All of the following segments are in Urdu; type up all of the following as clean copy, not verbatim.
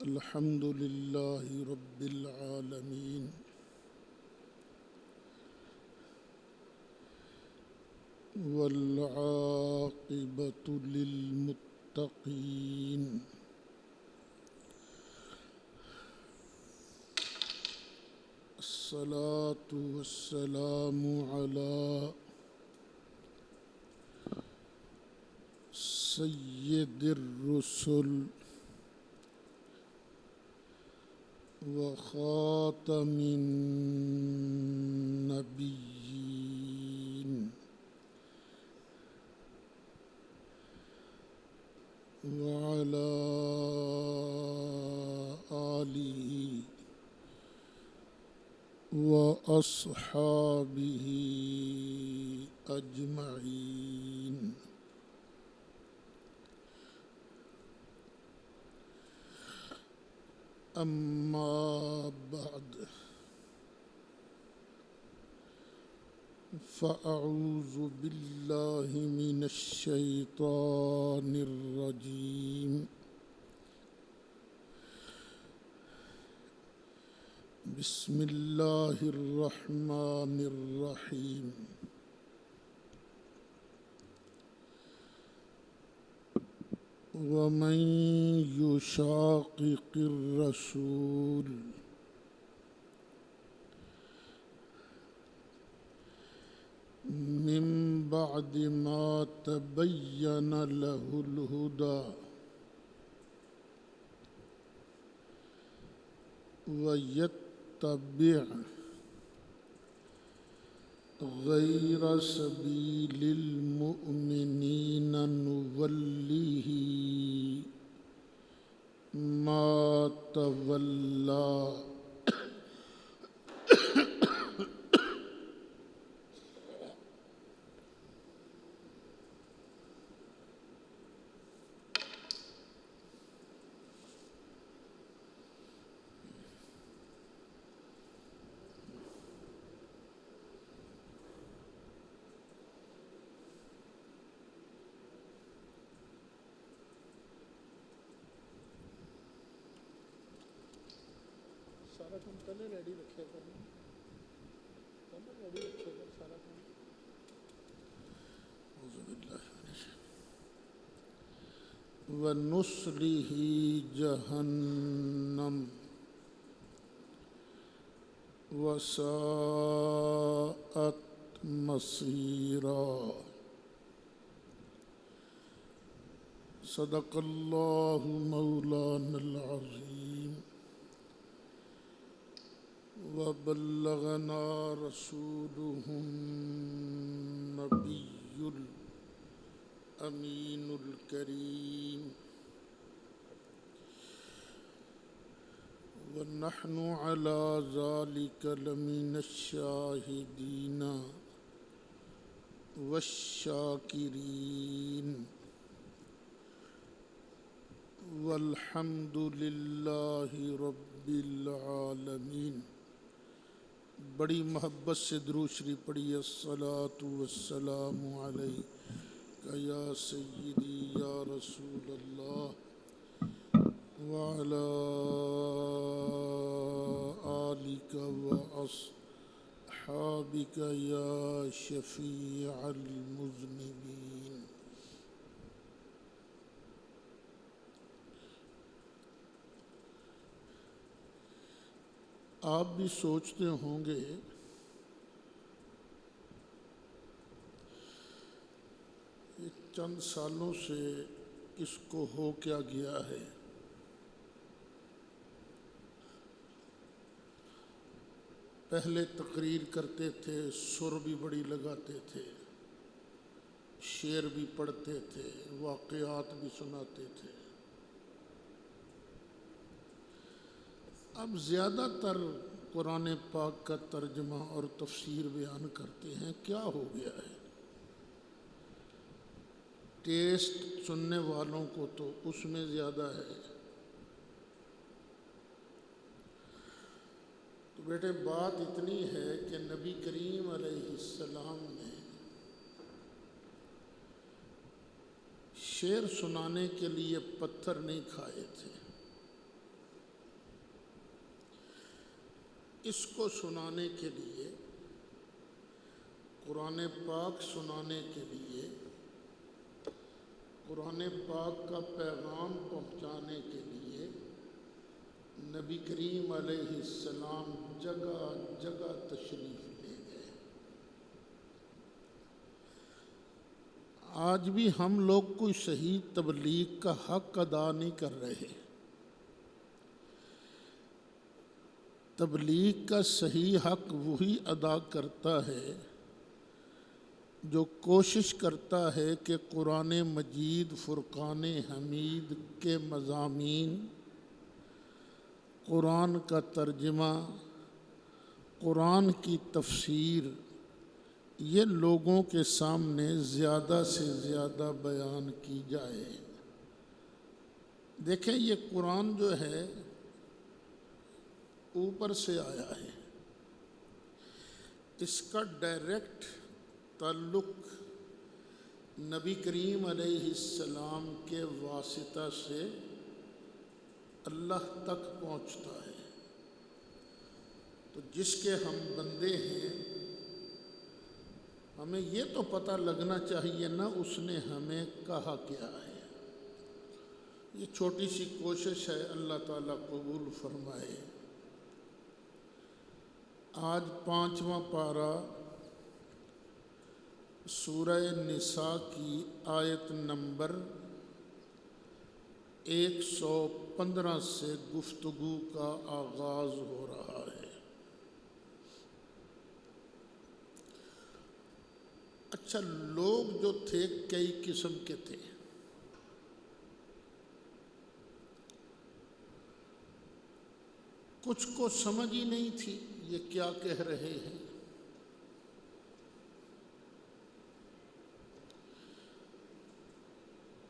الحمد لله رب العالمين والعاقبة للمتقين الصلاة والسلام على سيد الرسل وخاتم النبيين وعلى آله وأصحابه أجمعين. أما بعد فأعوذ بالله من الشيطان الرجيم. بسم الله الرحمن الرحيم. ومن يشاقق الرسول من بعد ما تبين له الهدى ويتبع غير سبيل المؤمنين نوله ما تولى سارا کام پہلے ریڈی رکھے کرنا، پہلے ریڈی رکھے کر سارا کام. اعوذ باللہ من الشیطان. وَنُصْلِهِ جَهَنَّمَ وَسَاءَتْ مَصِيرًا. صدق اللہ مولانا العظیم وبلغنا رسوله النبي الأمين الكريم ونحن على ذلك لمن الشاهدين والشاكرين والحمد للہ رب العالمین. بڑی محبت سے درود شریف پڑھیے. الصلاۃ والسلام علیک یا سیدی یا رسول اللہ وعلی آلک واصحابک یا شفیع المذنبین. آپ بھی سوچتے ہوں گے یہ چند سالوں سے اس کو ہو کیا گیا ہے. پہلے تقریر کرتے تھے، سر بھی بڑی لگاتے تھے، شعر بھی پڑھتے تھے، واقعات بھی سناتے تھے. اب زیادہ تر قرآن پاک کا ترجمہ اور تفسیر بیان کرتے ہیں. کیا ہو گیا ہے؟ ٹیسٹ سننے والوں کو تو اس میں زیادہ ہے. تو بیٹے بات اتنی ہے کہ نبی کریم علیہ السلام نے شعر سنانے کے لیے پتھر نہیں کھائے تھے. اس کو سنانے کے لیے، قرآن پاک سنانے کے لیے، قرآن پاک کا پیغام پہنچانے کے لیے نبی کریم علیہ السلام جگہ جگہ تشریف لے گئے۔ آج بھی ہم لوگ کوئی صحیح تبلیغ کا حق ادا نہیں کر رہے۔ تبلیغ کا صحیح حق وہی ادا کرتا ہے جو کوشش کرتا ہے کہ قرآن مجید فرقان حمید کے مضامین، قرآن کا ترجمہ، قرآن کی تفسیر، یہ لوگوں کے سامنے زیادہ سے زیادہ بیان کی جائے۔ دیکھیں، یہ قرآن جو ہے اوپر سے آیا ہے، اس کا ڈائریکٹ تعلق نبی کریم علیہ السلام کے واسطہ سے اللہ تک پہنچتا ہے۔ تو جس کے ہم بندے ہیں، ہمیں یہ تو پتہ لگنا چاہیے نا اس نے ہمیں کہا کیا ہے۔ یہ چھوٹی سی کوشش ہے، اللہ تعالیٰ قبول فرمائے۔ آج 5واں پارہ سورہ نساء کی آیت نمبر 115 سے گفتگو کا آغاز ہو رہا ہے۔ اچھا، لوگ جو تھے کئی قسم کے تھے۔ کچھ کو سمجھ ہی نہیں تھی یہ کیا کہہ رہے ہیں،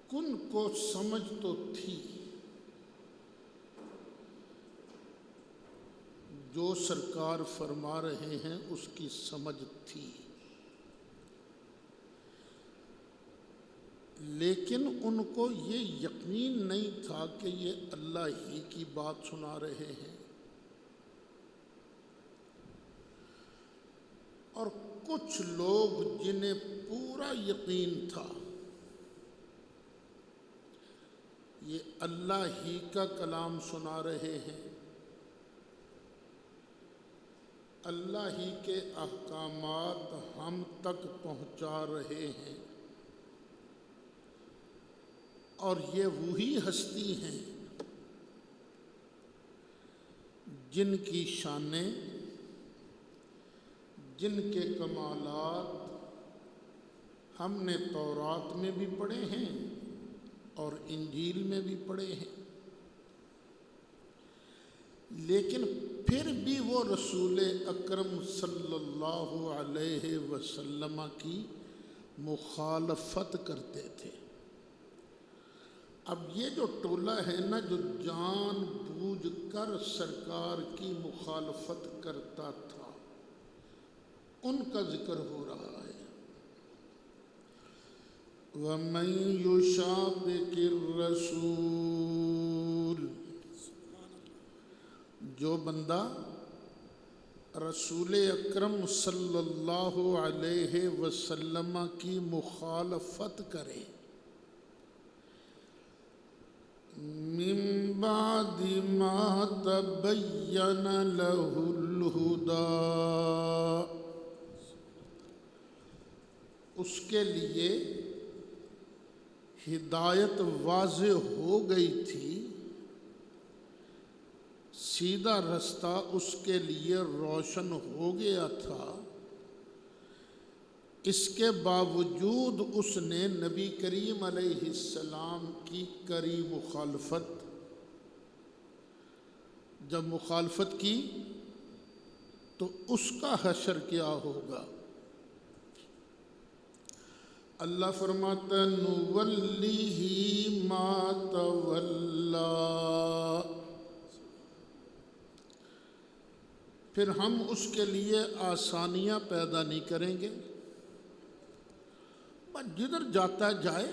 کن کو سمجھ تو تھی، جو سرکار فرما رہے ہیں اس کی سمجھ تھی، لیکن ان کو یہ یقین نہیں تھا کہ یہ اللہ ہی کی بات سنا رہے ہیں۔ اور کچھ لوگ جنہیں پورا یقین تھا یہ اللہ ہی کا کلام سنا رہے ہیں، اللہ ہی کے احکامات ہم تک پہنچا رہے ہیں، اور یہ وہی ہستی ہیں جن کی شانیں، جن کے کمالات ہم نے تورات میں بھی پڑھے ہیں اور انجیل میں بھی پڑھے ہیں، لیکن پھر بھی وہ رسول اکرم صلی اللہ علیہ وسلم کی مخالفت کرتے تھے۔ اب یہ جو ٹولہ ہے نا جو جان بوجھ کر سرکار کی مخالفت کرتا تھا، ان کا ذکر ہو رہا ہے۔ وَمَن يُشَاقِقِ الرَّسُولِ، جو بندہ رسول اکرم صلی اللہ علیہ وسلم کی مخالفت کرے، من بعد ما تبین لہ الہدی، اس کے لیے ہدایت واضح ہو گئی تھی، سیدھا رستہ اس کے لیے روشن ہو گیا تھا، اس کے باوجود اس نے نبی کریم علیہ السلام کی کری مخالفت۔ جب مخالفت کی تو اس کا حشر کیا ہوگا؟ اللہ فرماتا نُوَلِّهِ مَا تَوَلَّى، پھر ہم اس کے لیے آسانیاں پیدا نہیں کریں گے، بس جدھر جاتا جائے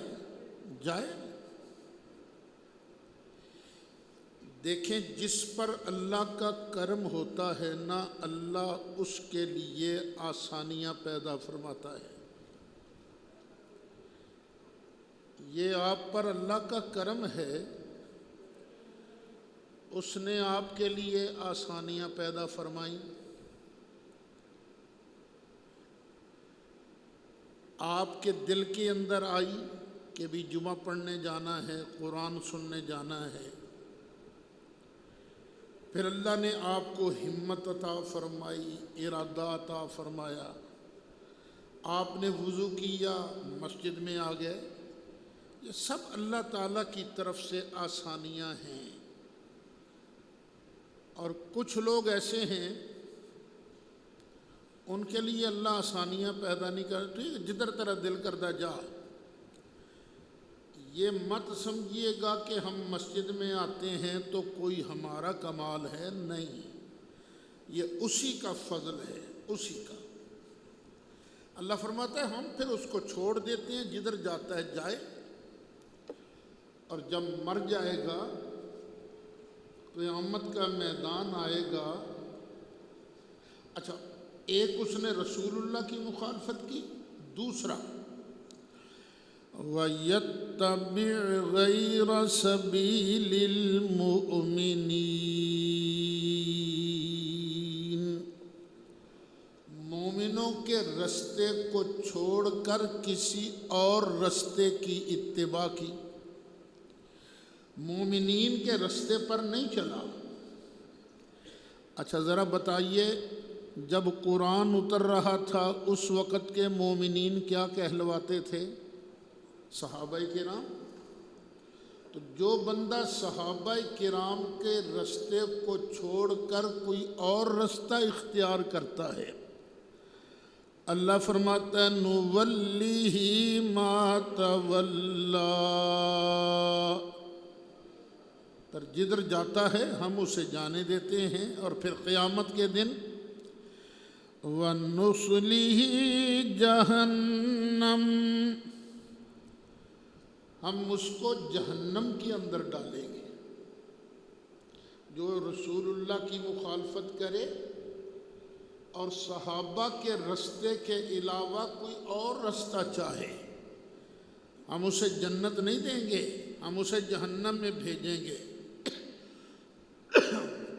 جائے۔ دیکھیں جس پر اللہ کا کرم ہوتا ہے نا اللہ اس کے لیے آسانیاں پیدا فرماتا ہے۔ یہ آپ پر اللہ کا کرم ہے، اس نے آپ کے لیے آسانیاں پیدا فرمائیں۔ آپ کے دل کے اندر آئی کہ بھی جمعہ پڑھنے جانا ہے، قرآن سننے جانا ہے، پھر اللہ نے آپ کو ہمت عطا فرمائی، ارادہ عطا فرمایا، آپ نے وضو کیا، مسجد میں آ گئے۔ یہ سب اللہ تعالیٰ کی طرف سے آسانیاں ہیں۔ اور کچھ لوگ ایسے ہیں ان کے لیے اللہ آسانیاں پیدا نہیں کرتی، جدھر تیرا دل کردہ جا۔ یہ مت سمجھیے گا کہ ہم مسجد میں آتے ہیں تو کوئی ہمارا کمال ہے، نہیں، یہ اسی کا فضل ہے، اسی کا۔ اللہ فرماتا ہے ہم پھر اس کو چھوڑ دیتے ہیں، جدھر جاتا ہے جائے، اور جب مر جائے گا قیامت کا میدان آئے گا۔ اچھا، ایک اس نے رسول اللہ کی مخالفت کی، دوسرا وَيَتَّبِعْ غَيْرَ سَبِيلِ الْمُؤْمِنِينَ، مومنوں کے رستے کو چھوڑ کر کسی اور رستے کی اتباع کی، مومنین کے رستے پر نہیں چلا۔ اچھا ذرا بتائیے، جب قرآن اتر رہا تھا اس وقت کے مومنین کیا کہلواتے تھے؟ صحابہ کرام۔ تو جو بندہ صحابہ کرام کے رستے کو چھوڑ کر کوئی اور رستہ اختیار کرتا ہے، اللہ فرماتا ہے نُوَلِّهِ مَا تَوَلَّى، جدھر جاتا ہے ہم اسے جانے دیتے ہیں، اور پھر قیامت کے دن وَنُصْلِهِ جَهَنَّمَ، ہم اس کو جہنم کے اندر ڈالیں گے۔ جو رسول اللہ کی مخالفت کرے اور صحابہ کے رستے کے علاوہ کوئی اور رستہ چاہے، ہم اسے جنت نہیں دیں گے، ہم اسے جہنم میں بھیجیں گے۔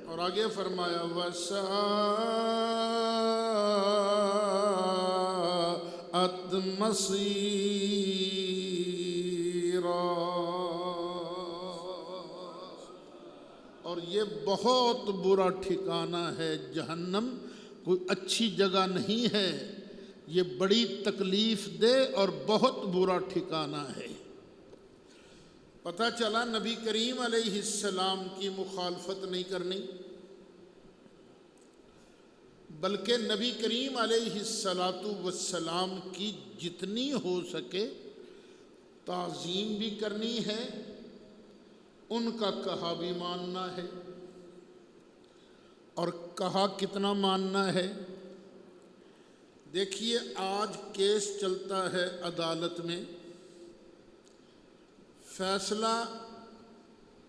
اور آگے فرمایا وَسَاءَتْ مَصِيرًا، اور یہ بہت برا ٹھکانہ ہے، جہنم کوئی اچھی جگہ نہیں ہے، یہ بڑی تکلیف دہ اور بہت برا ٹھکانہ ہے۔ پتہ چلا نبی کریم علیہ السلام کی مخالفت نہیں کرنی، بلکہ نبی کریم علیہ السلام کی جتنی ہو سکے تعظیم بھی کرنی ہے، ان کا کہا بھی ماننا ہے۔ اور کہا کتنا ماننا ہے؟ دیکھیے آج کیس چلتا ہے عدالت میں، فیصلہ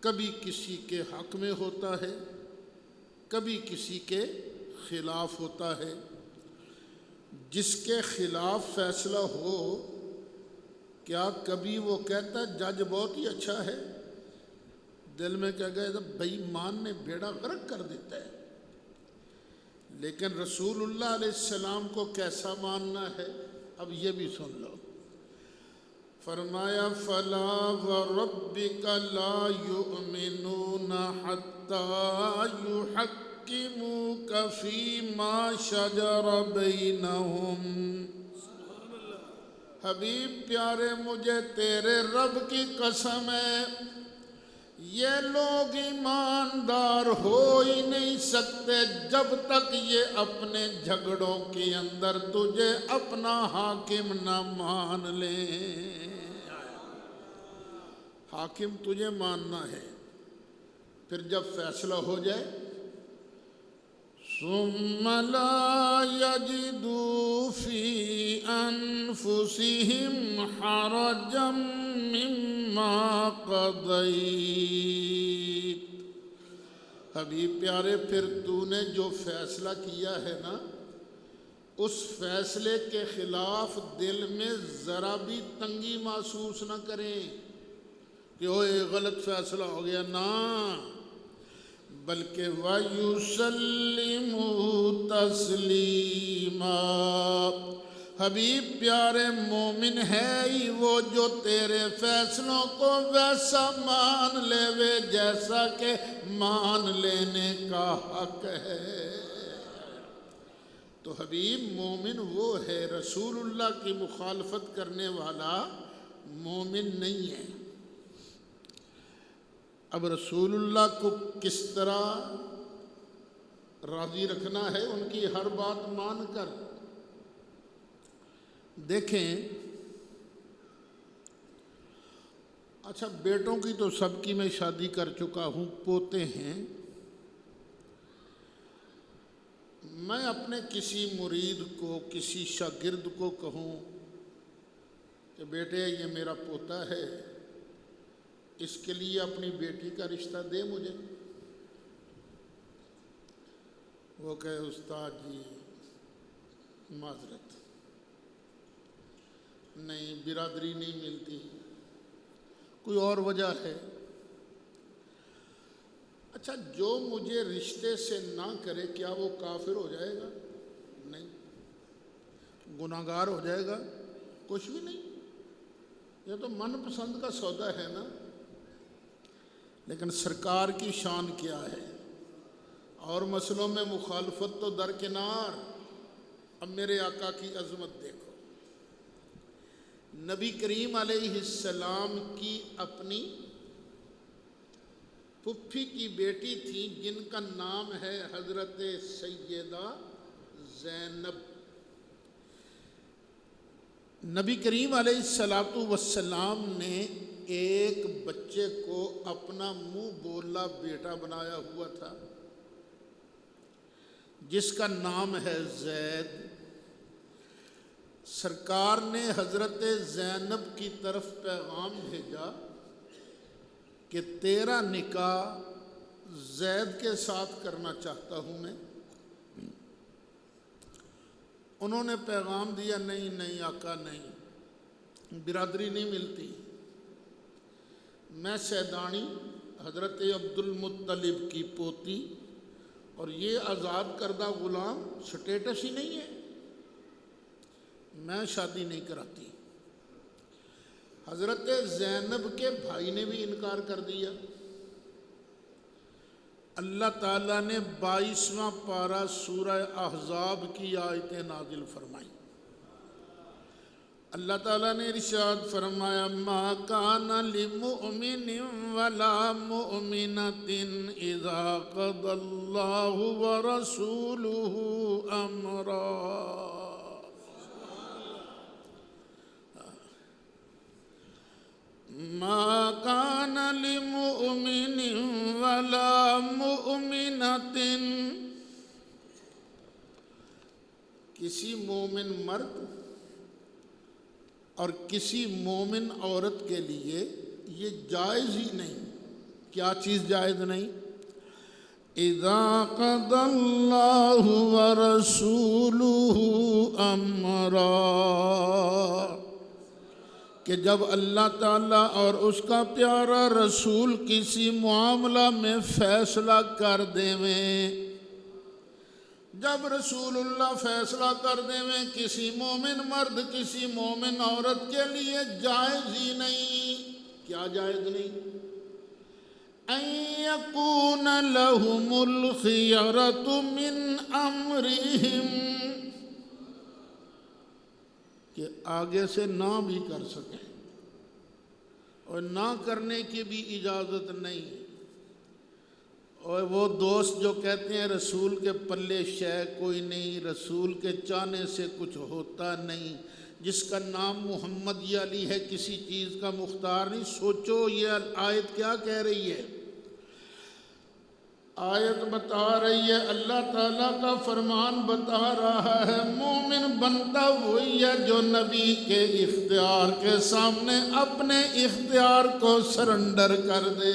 کبھی کسی کے حق میں ہوتا ہے، کبھی کسی کے خلاف ہوتا ہے۔ جس کے خلاف فیصلہ ہو، کیا کبھی وہ کہتا ہے جج بہت ہی اچھا ہے؟ دل میں کہہ گئے بھائی مان نے بیڑا غرق کر دیتا ہے۔ لیکن رسول اللہ علیہ السلام کو کیسا ماننا ہے؟ اب یہ بھی سن لو۔ فرمایا فَلَا وَرَبِّكَ لَا يُؤْمِنُونَ حَتَّى يُحَكِّمُوكَ فِي مَا شَجَرَ بَيْنَهُمْ، حبیب پیارے مجھے تیرے رب کی قسم ہے، یہ لوگ ایماندار ہو ہی نہیں سکتے جب تک یہ اپنے جھگڑوں کے اندر تجھے اپنا حاکم نہ مان لیں۔ حاکم تجھے ماننا ہے، پھر جب فیصلہ ہو جائے ثُمَّ لَا يَجِدُوا فِي أَنفُسِهِمْ حَرَجًا مِّمَّا قَضَيْتَ، حبیب پیارے پھر تو نے جو فیصلہ کیا ہے نا، اس فیصلے کے خلاف دل میں ذرا بھی تنگی محسوس نہ کریں کہ اوہ غلط فیصلہ ہو گیا، نہ، بلکہ وَيُسَلِّمُوا تَسْلِيمًا۔ حبیب پیارے مومن ہے ہی وہ جو تیرے فیصلوں کو ویسا مان لے وے جیسا کہ مان لینے کا حق ہے۔ تو حبیب مومن وہ ہے، رسول اللہ کی مخالفت کرنے والا مومن نہیں ہے۔ اب رسول اللہ کو کس طرح راضی رکھنا ہے؟ ان کی ہر بات مان کر۔ دیکھیں، اچھا بیٹوں کی تو سب کی میں شادی کر چکا ہوں، پوتے ہیں۔ میں اپنے کسی مرید کو، کسی شاگرد کو کہوں کہ بیٹے یہ میرا پوتا ہے، اس کے لیے اپنی بیٹی کا رشتہ دے مجھے، وہ کہے استاد جی معذرت، نہیں برادری نہیں ملتی، کوئی اور وجہ ہے۔ اچھا جو مجھے رشتے سے نہ کرے کیا وہ کافر ہو جائے گا؟ نہیں۔ گناہگار ہو جائے گا؟ کچھ بھی نہیں، یہ تو من پسند کا سودا ہے نا۔ لیکن سرکار کی شان کیا ہے؟ اور مسئلوں میں مخالفت تو درکنار۔ اب میرے آقا کی عظمت دیکھو، نبی کریم علیہ السلام کی اپنی پھپھی کی بیٹی تھی جن کا نام ہے حضرت سیدہ زینب۔ نبی کریم علیہ السلام نے ایک بچے کو اپنا منہ بولا بیٹا بنایا ہوا تھا جس کا نام ہے زید۔ سرکار نے حضرت زینب کی طرف پیغام بھیجا کہ تیرا نکاح زید کے ساتھ کرنا چاہتا ہوں میں۔ انہوں نے پیغام دیا نہیں نہیں آقا نہیں، برادری نہیں ملتی، میں سیدانی حضرت عبد المطلب کی پوتی اور یہ آزاد کردہ غلام سٹیٹس ہی نہیں ہے، میں شادی نہیں کراتی۔ حضرت زینب کے بھائی نے بھی انکار کر دیا۔ اللہ تعالیٰ نے 22واں پارہ سورہ احزاب کی آیتیں نازل فرمائیں۔ اللہ تعالیٰ نے ارشاد فرمایا ما کان لمؤمن ولا مؤمنۃ اذا قضى اللہ ورسولہ امرا۔ ما کان لمؤمن ولا مؤمنۃ، کسی مومن مرد اور کسی مومن عورت کے لیے یہ جائز ہی نہیں۔ کیا چیز جائز نہیں؟ اذا قضى اللہ ورسولہ امرا، کہ جب اللہ تعالیٰ اور اس کا پیارا رسول کسی معاملہ میں فیصلہ کر دیویں، جب رسول اللہ فیصلہ کر دیویں کسی مومن مرد کسی مومن عورت کے لیے جائز ہی نہیں۔ کیا جائز نہیں؟ ان یکون لہم الخیرۃ من امرہم، کہ آگے سے نہ بھی کر سکیں اور نہ کرنے کی بھی اجازت نہیں۔ اور وہ دوست جو کہتے ہیں رسول کے پلے شے کوئی نہیں، رسول کے چاہنے سے کچھ ہوتا نہیں، جس کا نام محمد یا علی ہے کسی چیز کا مختار نہیں۔ سوچو یہ آیت کیا کہہ رہی ہے؟ آیت بتا رہی ہے، اللہ تعالیٰ کا فرمان بتا رہا ہے مومن بندہ وہی ہے جو نبی کے اختیار کے سامنے اپنے اختیار کو سرنڈر کر دے۔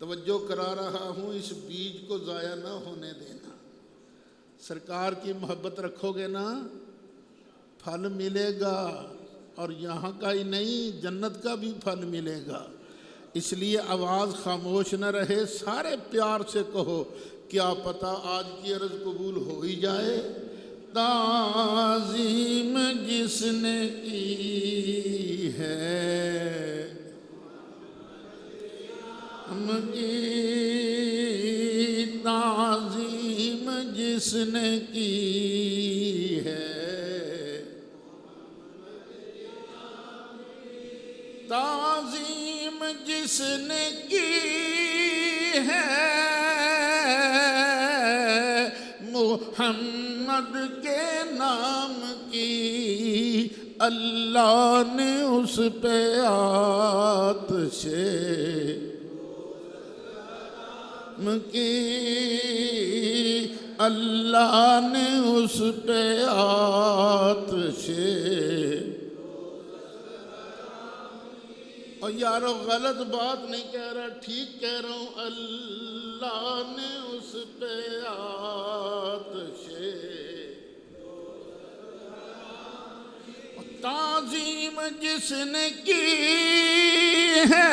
توجہ کرا رہا ہوں، اس بیج کو ضائع نہ ہونے دینا۔ سرکار کی محبت رکھو گے نا، پھل ملے گا، اور یہاں کا ہی نہیں جنت کا بھی پھل ملے گا۔ اس لیے آواز خاموش نہ رہے، سارے پیار سے کہو، کیا پتہ آج کی عرض قبول ہو ہی جائے۔ تعظیم جس نے کی ہے ہم کی، تعظیم جس نے کی ہے، تعظیم جس نے کی ہے، محمد کے نام کی، اللہ نے اس پہ آتش کی، اللہ نے اس پہ آتش۔ اور یارو غلط بات نہیں کہہ رہا، ٹھیک کہہ رہا ہوں، اللہ نے اس پہ آتش تعظیم جس نے کی ہے،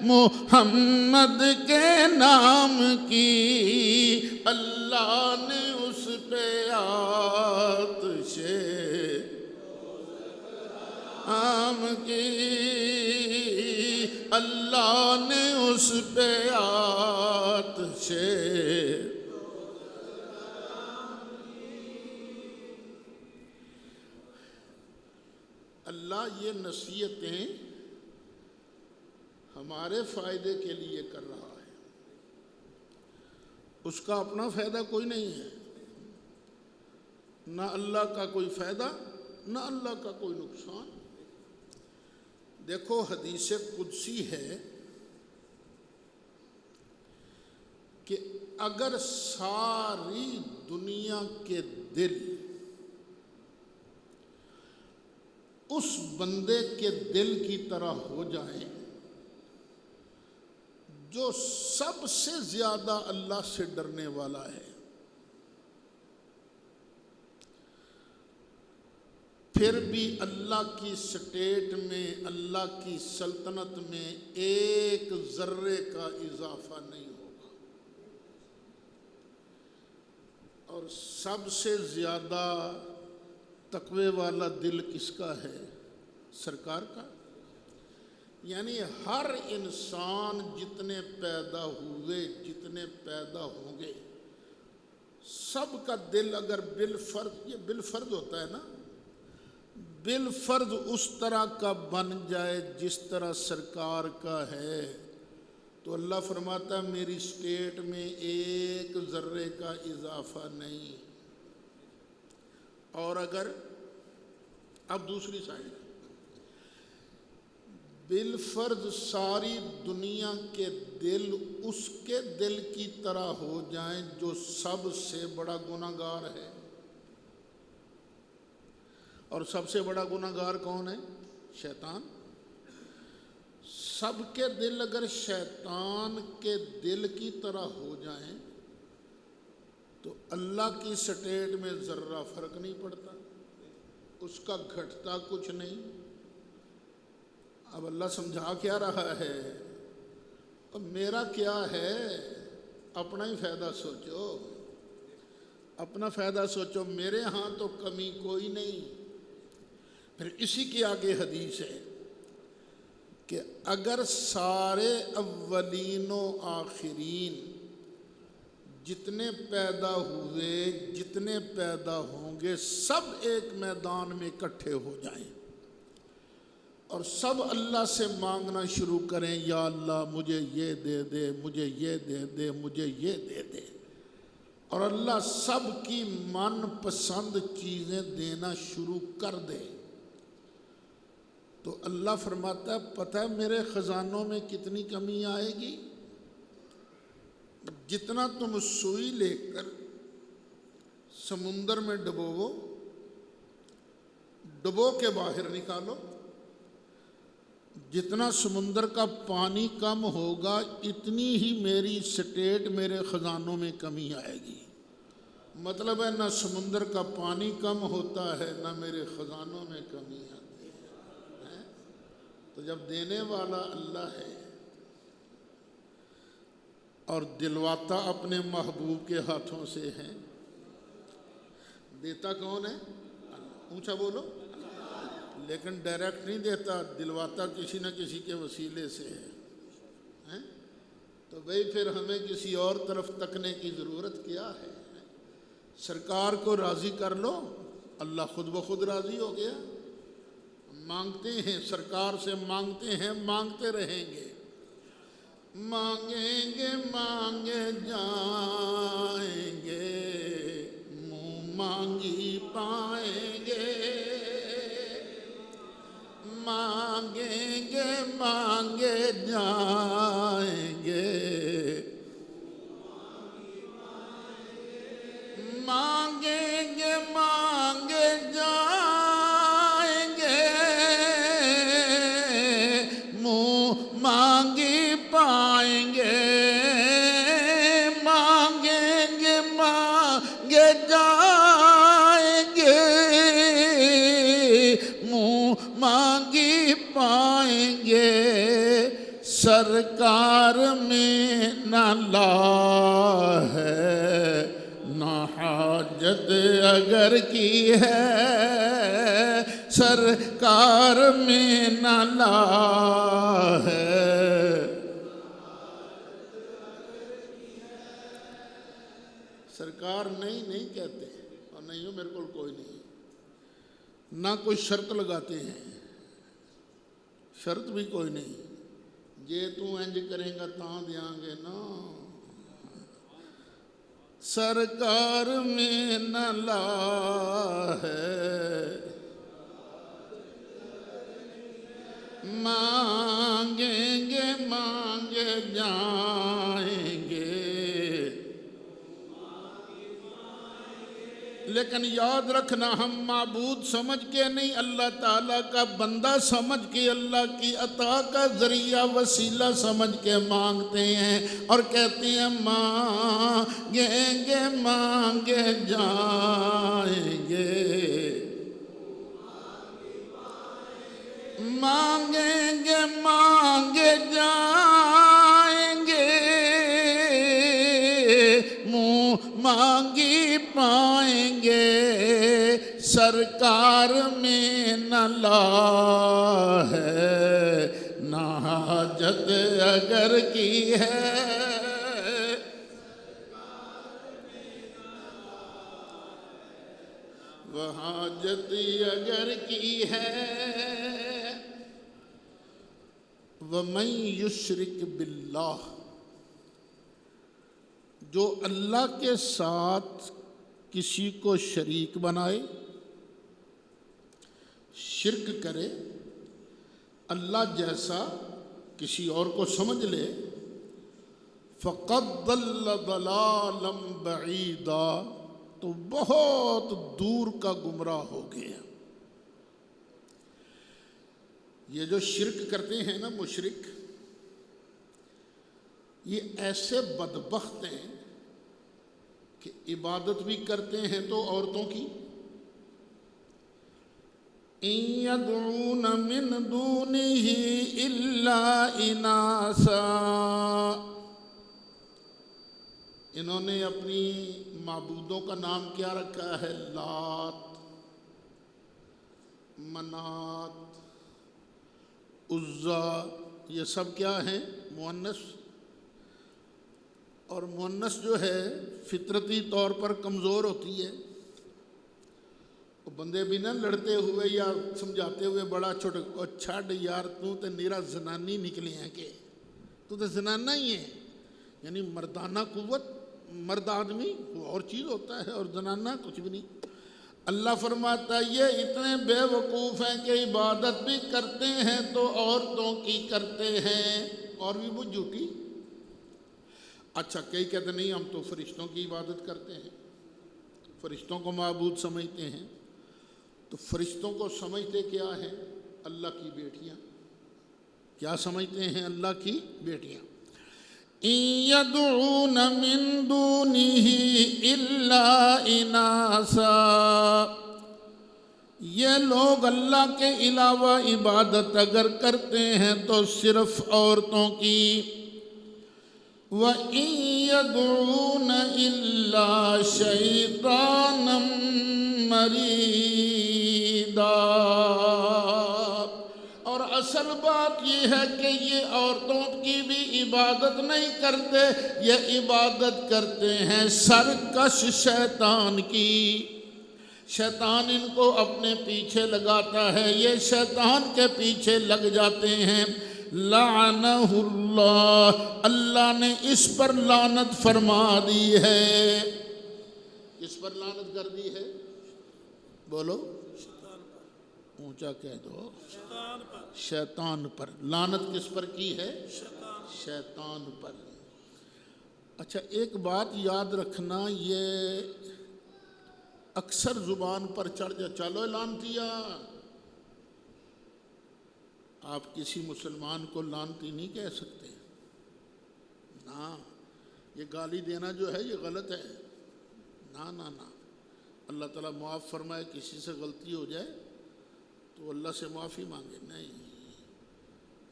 محمد کے نام کی، اللہ نے اس پہ آتش عام کی، اللہ نے اس پہ آتش۔ اللہ یہ نصیحتیں ہمارے فائدے کے لیے کر رہا ہے، اس کا اپنا فائدہ کوئی نہیں ہے، نہ اللہ کا کوئی فائدہ نہ اللہ کا کوئی نقصان۔ دیکھو حدیث قدسی ہے کہ اگر ساری دنیا کے دل اس بندے کے دل کی طرح ہو جائیں جو سب سے زیادہ اللہ سے ڈرنے والا ہے، پھر بھی اللہ کی سٹیٹ میں، اللہ کی سلطنت میں ایک ذرے کا اضافہ نہیں ہوگا۔ اور سب سے زیادہ تقوی والا دل کس کا ہے؟ سرکار کا۔ یعنی ہر انسان جتنے پیدا ہوئے، جتنے پیدا ہوں گے، سب کا دل اگر بالفرض، یہ بالفرض ہوتا ہے نا، بالفرض اس طرح کا بن جائے جس طرح سرکار کا ہے، تو اللہ فرماتا ہے میری سٹیٹ میں ایک ذرے کا اضافہ نہیں۔ اور اگر اب دوسری سائڈ، بالفرض ساری دنیا کے دل اس کے دل کی طرح ہو جائیں جو سب سے بڑا گناہگار ہے، اور سب سے بڑا گناہگار کون ہے؟ شیطان۔ سب کے دل اگر شیطان کے دل کی طرح ہو جائیں تو اللہ کی سٹیٹ میں ذرہ فرق نہیں پڑتا، اس کا گھٹتا کچھ نہیں۔ اب اللہ سمجھا کیا رہا ہے؟ اب میرا کیا ہے؟ اپنا ہی فائدہ سوچو، اپنا فائدہ سوچو، میرے ہاں تو کمی کوئی نہیں۔ پھر اسی کے آگے حدیث ہے کہ اگر سارے اولین و آخرین جتنے پیدا ہوئے، جتنے پیدا ہوں گے، سب ایک میدان میں اکٹھے ہو جائیں اور سب اللہ سے مانگنا شروع کریں، یا اللہ مجھے یہ دے دے، مجھے یہ دے دے، مجھے یہ دے دے، اور اللہ سب کی من پسند چیزیں دینا شروع کر دے، تو اللہ فرماتا ہے پتہ ہے میرے خزانوں میں کتنی کمی آئے گی؟ جتنا تم سوئی لے کر سمندر میں ڈبو، ڈبو کے باہر نکالو، جتنا سمندر کا پانی کم ہوگا اتنی ہی میری سٹیٹ میرے خزانوں میں کمی آئے گی۔ مطلب ہے نہ سمندر کا پانی کم ہوتا ہے نہ میرے خزانوں میں کمی آتی ہے۔ تو جب دینے والا اللہ ہے اور دلواتا اپنے محبوب کے ہاتھوں سے ہے، دیتا کون ہے؟ اللہ۔ اونچا بولو۔ لیکن ڈائریکٹ نہیں دیتا، دلواتا کسی نہ کسی کے وسیلے سے ہے۔ تو بھئی پھر ہمیں کسی اور طرف تکنے کی ضرورت کیا ہے؟ سرکار کو راضی کر لو، اللہ خود بخود راضی ہو گیا۔ مانگتے ہیں سرکار سے، مانگتے ہیں، مانگتے رہیں گے، مانگیں گے مانگے جائیں گے، منہ مانگی پائیں گے، مانگیں گے مانگے جائیں گے، مانگیں گے مانگے جائیں گے، منہ مانگی پائیں گے، مانگیں گے مانگے جائیں گے، منہ مانگی پائیں گے، سرکار میں نہ لا ہے نہ حاجت اگر کی ہے، سرکار میں نہ لا ہے۔ سرکار نہیں کہتے، اور نہیں ہو میرے کو کوئی نہیں، نہ کوئی شرط لگاتے ہیں، شرط بھی کوئی نہیں، جے تو انج کریں گا تاں دیاں گے نا، سرکار میں نہ لا ہے، مانگیں گے مانگے جائیں گے۔ لیکن یاد رکھنا، ہم معبود سمجھ کے نہیں، اللہ تعالیٰ کا بندہ سمجھ کے، اللہ کی عطا کا ذریعہ وسیلہ سمجھ کے مانگتے ہیں، اور کہتے ہیں مانگیں گے مانگے جائیں گے، مانگیں گے مانگے جائیں گے، منہ مانگی پائیں گے، سرکار میں نہ لا ہے نہ حاجت اگر کی ہے، وہ حاجت اگر کی ہے۔ وَمَن يُشْرِكْ بِاللَّهِ، جو اللہ کے ساتھ کسی کو شریک بنائے، شرک کرے، اللہ جیسا کسی اور کو سمجھ لے، فَقَدْ ضَلَّ ضَلَالًا بَعِيدًا، تو بہت دور کا گمراہ ہو گیا۔ یہ جو شرک کرتے ہیں نا مشرک، یہ ایسے بدبخت ہیں کہ عبادت بھی کرتے ہیں تو عورتوں کی، إِن يَدْعُونَ مِن دُونِهِ إِلَّا إِنَاثًا، انہوں نے اپنی معبودوں کا نام کیا رکھا ہے؟ لات، منات، عزا، یہ سب کیا ہیں؟ مؤنث، اور مؤنث جو ہے فطرتی طور پر کمزور ہوتی ہے، وہ بندے بھی نہ لڑتے ہوئے یا سمجھاتے ہوئے بڑا چھوٹا، چھڑ یار تو تے نیرا زنانی نکلی ہیں، کہ تو تے زنانہ ہی ہے، یعنی مردانہ قوت، مرد آدمی وہ اور چیز ہوتا ہے، اور زنانہ کچھ بھی نہیں۔ اللہ فرماتا ہے یہ اتنے بے وقوف ہیں کہ عبادت بھی کرتے ہیں تو عورتوں کی کرتے ہیں، اور بھی وہ جھوٹی۔ اچھا کئی کہتے نہیں ہم تو فرشتوں کی عبادت کرتے ہیں، فرشتوں کو معبود سمجھتے ہیں، تو فرشتوں کو سمجھتے کیا ہیں؟ اللہ کی بیٹیاں، کیا سمجھتے ہیں اللہ کی بیٹیاں. یدعون من دونہ الا اناسا، یہ لوگ اللہ کے علاوہ عبادت اگر کرتے ہیں تو صرف عورتوں کی. وَإِن يَدْعُونَ إِلَّا شَيْطَانًا مَرِيدًا، اور اصل بات یہ ہے کہ یہ عورتوں کی بھی عبادت نہیں کرتے، یہ عبادت کرتے ہیں سرکش شیطان کی. شیطان ان کو اپنے پیچھے لگاتا ہے، یہ شیطان کے پیچھے لگ جاتے ہیں. لعنہ اللہ، اللہ نے اس پر لعنت فرما دی ہے. کس پر لعنت کر دی ہے؟ بولو، اونچا کہہ دو. شیطان پر. لعنت کس پر کی ہے؟ شیطان پر. اچھا ایک بات یاد رکھنا، یہ اکثر زبان پر چڑھ جا، چلو لعنتیا. آپ کسی مسلمان کو لعنتی نہیں کہہ سکتے نا، یہ گالی دینا جو ہے یہ غلط ہے. نا نا نا، اللہ تعالیٰ معاف فرمائے. کسی سے غلطی ہو جائے تو اللہ سے معافی مانگے. نہیں،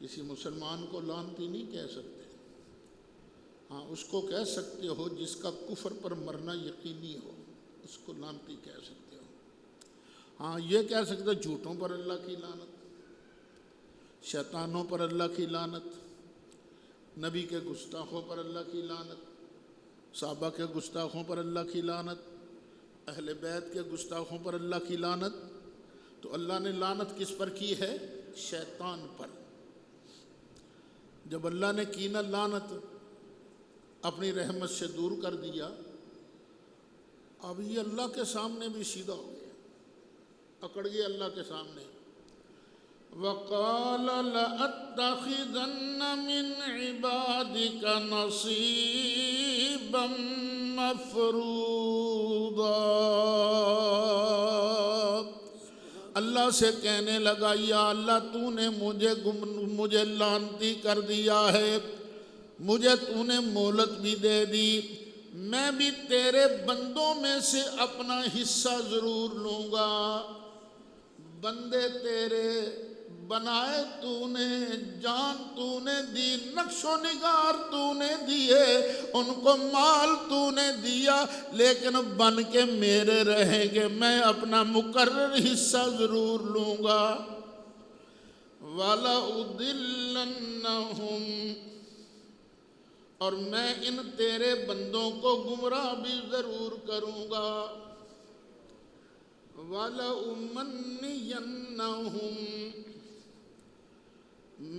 کسی مسلمان کو لعنتی نہیں کہہ سکتے. ہاں اس کو کہہ سکتے ہو جس کا کفر پر مرنا یقینی ہو، اس کو لعنتی کہہ سکتے ہو. ہاں یہ کہہ سکتے ہو جھوٹوں پر اللہ کی لعنت، شیطانوں پر اللہ کی لعنت، نبی کے گستاخوں پر اللہ کی لعنت، صحابہ کے گستاخوں پر اللہ کی لعنت، اہل بیت کے گستاخوں پر اللہ کی لعنت. تو اللہ نے لعنت کس پر کی ہے؟ شیطان پر. جب اللہ نے کی نا لعنت، اپنی رحمت سے دور کر دیا، اب یہ اللہ کے سامنے بھی سیدھا ہو گیا، اکڑ گیا اللہ کے سامنے. وَقَالَ لَأَتَّخِذَنَّ مِنْ عِبَادِكَ نَصِيبًا مَفْرُوضًا. اللہ سے کہنے لگا، یا اللہ تو نے مجھے لعنتی کر دیا ہے، مجھے تو نے مہلت بھی دے دی، میں بھی تیرے بندوں میں سے اپنا حصہ ضرور لوں گا. بندے تیرے بنائے تو نے، جان تو نے دی، نقش و نگار تو نے دیے، ان کو مال تو نے دیا، لیکن بن کے میرے رہیں گے، میں اپنا مقرر حصہ ضرور لوں گا. وَلَأُضِلَّنَّهُمْ، اور میں ان تیرے بندوں کو گمراہ بھی ضرور کروں گا. وَلَأُمَنِّيَنَّهُمْ،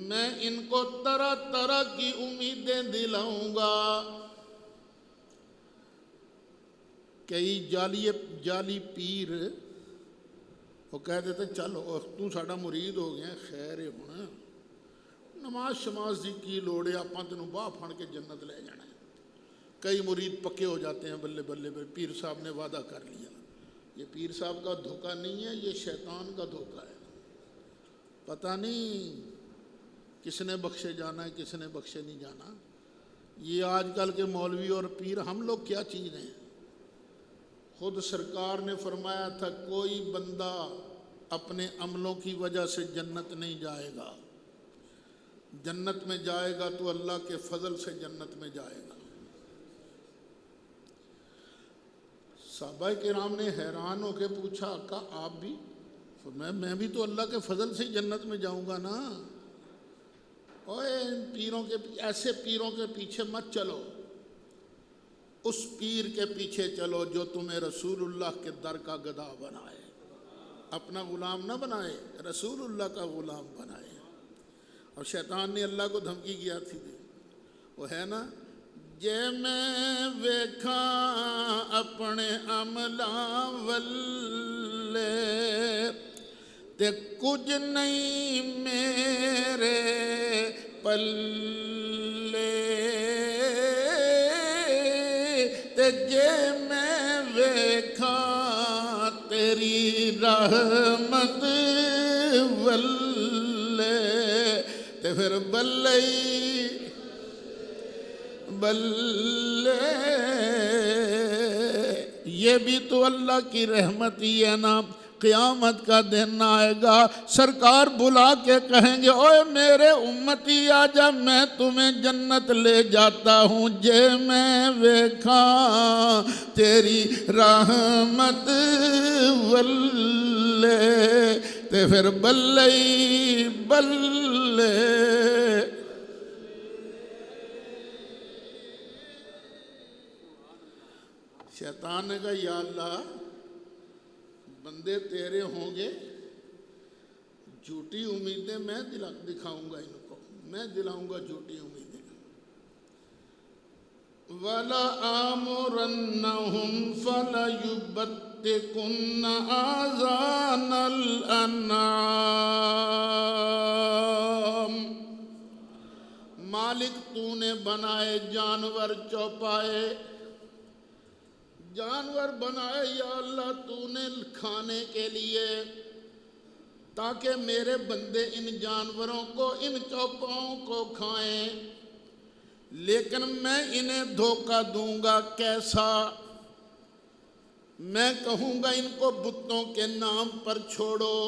میں ان کو طرح طرح کی امیدیں دلاؤں گا. کئی جعلی پیر وہ کہہ دیتے چلو تو ساڈا مرید ہو گیا، خیر ہے ہونا، نماز شماز دی کی لوڑے، آپاں تینوں باہ پھڑ کے جنت لے جانا ہے. کئی مرید پکے ہو جاتے ہیں، بلے بلے بلے، پیر صاحب نے وعدہ کر لیا. یہ پیر صاحب کا دھوکہ نہیں ہے، یہ شیطان کا دھوکہ ہے. پتہ نہیں کس نے بخشے جانا ہے، کس نے بخشے نہیں جانا. یہ آج کل کے مولوی اور پیر ہم لوگ کیا چیز ہیں. خود سرکار نے فرمایا تھا کوئی بندہ اپنے عملوں کی وجہ سے جنت نہیں جائے گا، جنت میں جائے گا تو اللہ کے فضل سے جنت میں جائے گا. صحابہ کرام نے حیران ہو کے پوچھا آقا آپ بھی؟ میں بھی تو اللہ کے فضل سے جنت میں جاؤں گا نا. اوے ایسے پیروں کے پیچھے مت چلو، اس پیر کے پیچھے چلو جو تمہیں رسول اللہ کے در کا گدا بنائے، اپنا غلام نہ بنائے، رسول اللہ کا غلام بنائے. اور شیطان نے اللہ کو دھمکی کیا تھی، وہ ہے نا، جے میں ویکھا اپنے عملاں ولے تے کچھ نہیں میرے پلے، تے جے میں ویکھا تیری رحمت ولے تے پھر بلے بلے، یہ بھی تو اللہ کی رحمت ہی ہے نا۔ قیامت کا دن آئے گا، سرکار بلا کے کہیں گے اوے میرے امتی آجا، میں تمہیں جنت لے جاتا ہوں جے میں ویکھاں تیری رحمت ولے، تے پھر بلے بلے۔ شیطان نے کہا یا اللہ بندے تیرے ہوں گے، جھوٹی امیدیں میں دکھاؤں گا، ان کو میں دلاؤں گا جھوٹی امیدیں۔ وَلَآمُرَنَّهُمْ فَلَيُبَتِّكُنَّ آذَانَ الْأَنْعَامِ۔ مالک تو نے بنائے جانور چوپائے، جانور بنائے یا اللہ تو نے کھانے کے لیے، تاکہ میرے بندے ان جانوروں کو، ان چوپاؤں کو کھائیں، لیکن میں انہیں دھوکہ دوں گا۔ کیسا؟ میں کہوں گا ان کو بتوں کے نام پر چھوڑو۔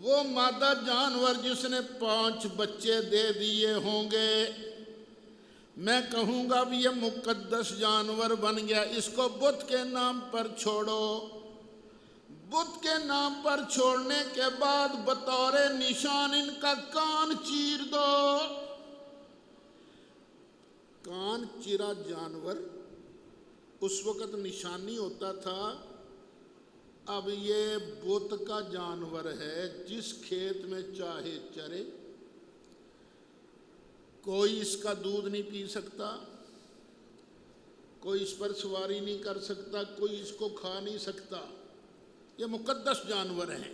وہ مادہ جانور جس نے 5 بچے دے دیے ہوں گے، میں کہوں گا اب یہ مقدس جانور بن گیا، اس کو بت کے نام پر چھوڑو۔ بت کے نام پر چھوڑنے کے بعد بطور نشان ان کا کان چیر دو۔ کان چیرا جانور اس وقت نشانی ہوتا تھا، اب یہ بت کا جانور ہے، جس کھیت میں چاہے چرے، کوئی اس کا دودھ نہیں پی سکتا، کوئی اس پر سواری نہیں کر سکتا، کوئی اس کو کھا نہیں سکتا، یہ مقدس جانور ہیں۔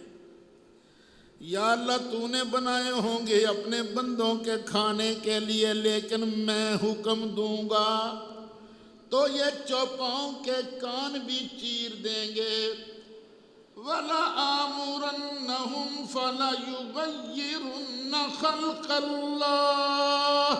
یا اللہ تو نے بنائے ہوں گے اپنے بندوں کے کھانے کے لیے، لیکن میں حکم دوں گا تو یہ چوپاؤں کے کان بھی چیر دیں گے۔ وَلَآمُرَنَّهُمْ فَلَيُغَيِّرُنَّ خَلْقَ اللَّهِ۔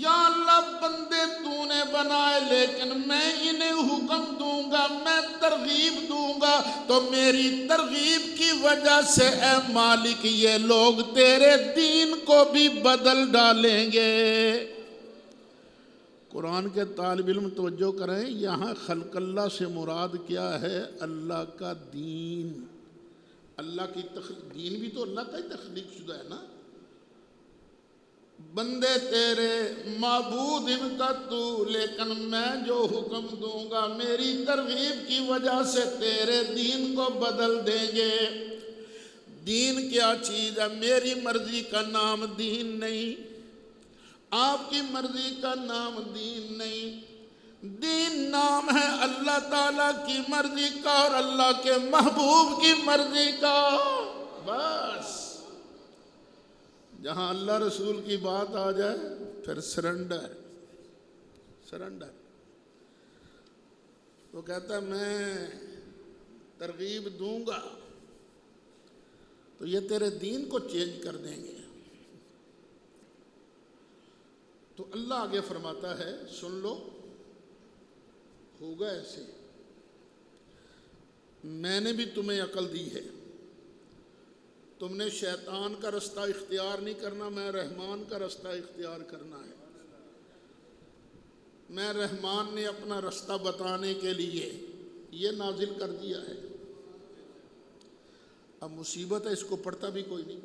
یا اللہ بندے تو نے بنائے، لیکن میں انہیں حکم دوں گا، میں ترغیب دوں گا، تو میری ترغیب کی وجہ سے اے مالک یہ لوگ تیرے دین کو بھی بدل ڈالیں گے۔ قرآن کے طالب علم توجہ کریں، یہاں خلق اللہ سے مراد کیا ہے؟ اللہ کا دین۔ اللہ کی دین بھی تو اللہ کا ہی تخلیق شدہ ہے نا۔ بندے تیرے، معبود ان کا تو، لیکن میں جو حکم دوں گا میری ترغیب کی وجہ سے تیرے دین کو بدل دیں گے۔ دین کیا چیز ہے؟ میری مرضی کا نام دین نہیں، آپ کی مرضی کا نام دین نہیں۔ دین نام ہے اللہ تعالیٰ کی مرضی کا اور اللہ کے محبوب کی مرضی کا۔ بس جہاں اللہ رسول کی بات آ جائے پھر سرنڈر۔ وہ کہتا ہے میں ترغیب دوں گا تو یہ تیرے دین کو چینج کر دیں گے۔ تو اللہ آگے فرماتا ہے سن لو، ہوگا ایسے، میں نے بھی تمہیں عقل دی ہے، تم نے شیطان کا رستہ اختیار نہیں کرنا، میں رحمان کا رستہ اختیار کرنا ہے۔ میں رحمان نے اپنا رستہ بتانے کے لیے یہ نازل کر دیا ہے۔ اب مصیبت ہے اس کو پڑھتا بھی کوئی نہیں۔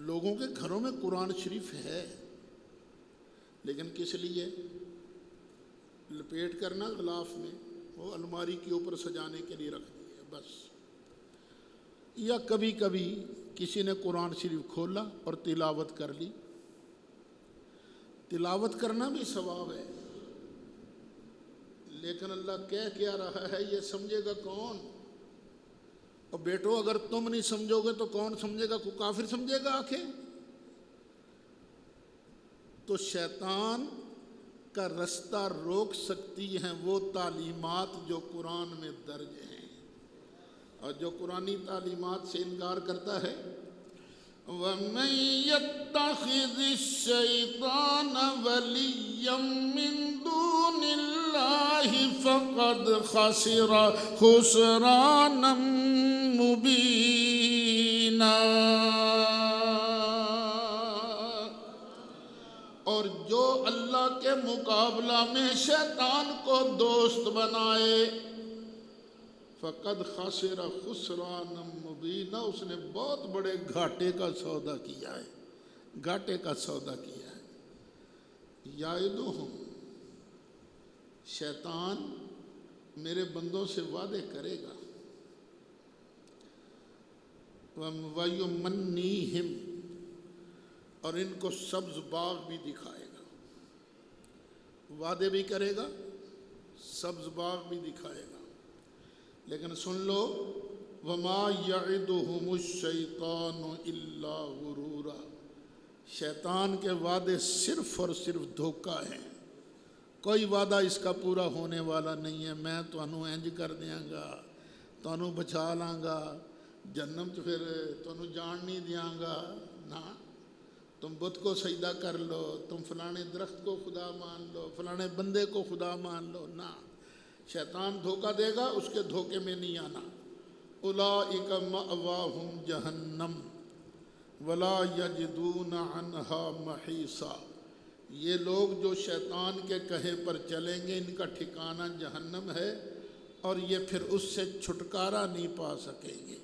لوگوں کے گھروں میں قرآن شریف ہے، لیکن کس لیے؟ لپیٹ کرنا غلاف میں، وہ الماری کے اوپر سجانے کے لیے رکھ دیا بس۔ یا کبھی کبھی کسی نے قرآن شریف کھولا اور تلاوت کر لی۔ تلاوت کرنا بھی ثواب ہے، لیکن اللہ کہہ کیا رہا ہے یہ سمجھے گا کون؟ اور بیٹو اگر تم نہیں سمجھو گے تو کون سمجھے گا؟ کوئی کافر سمجھے گا آنکھیں؟ تو شیطان کا رستہ روک سکتی ہیں وہ تعلیمات جو قرآن میں درج ہیں۔ اور جو قرآنی تعلیمات سے انکار کرتا ہے وَمَن يَتَّخِذِ الشَّيْطَانَ وَلِيًّا مِّن دُونِ اللَّهِ فَقَدْ خَسِرَ خُسْرَانًا مُبِينًا۔ اور جو اللہ کے مقابلہ میں شیطان کو دوست بنائے فقد خسر خسرانا مبینا، اس نے بہت بڑے گھاٹے کا سودا کیا ہے، گھاٹے کا سودا کیا ہے۔ یعدہم، شیطان میرے بندوں سے وعدے کرے گا، وَيُمَنِّيهِمْ، اور ان کو سبز باغ بھی دکھائے گا، وعدے بھی کرے گا، سبز باغ بھی دکھائے گا۔ لیکن سن لو وَمَا يَعِدُهُمُ الشَّيْطَانُ إِلَّا غُرُورًا، شیطان کے وعدے صرف اور صرف دھوکہ ہیں، کوئی وعدہ اس کا پورا ہونے والا نہیں ہے۔ میں تانوں انج کر دیاں گا، تانوں بچا لاں گا، جہنم چ پھر تانوں جان نہیں دیاں گا، نہ تم بت کو سجدہ کر لو، تم فلانے درخت کو خدا مان لو، فلانے بندے کو خدا مان لو، نہ، شیطان دھوکہ دے گا، اس کے دھوکے میں نہیں آنا۔ اولئک مأواہم جہنم ولا یجدون عنہا محیصا، یہ لوگ جو شیطان کے کہے پر چلیں گے ان کا ٹھکانہ جہنم ہے، اور یہ پھر اس سے چھٹکارا نہیں پا سکیں گے۔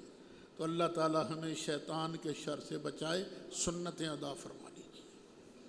تو اللہ تعالی ہمیں شیطان کے شر سے بچائے، سنتیں ادا فرمائے۔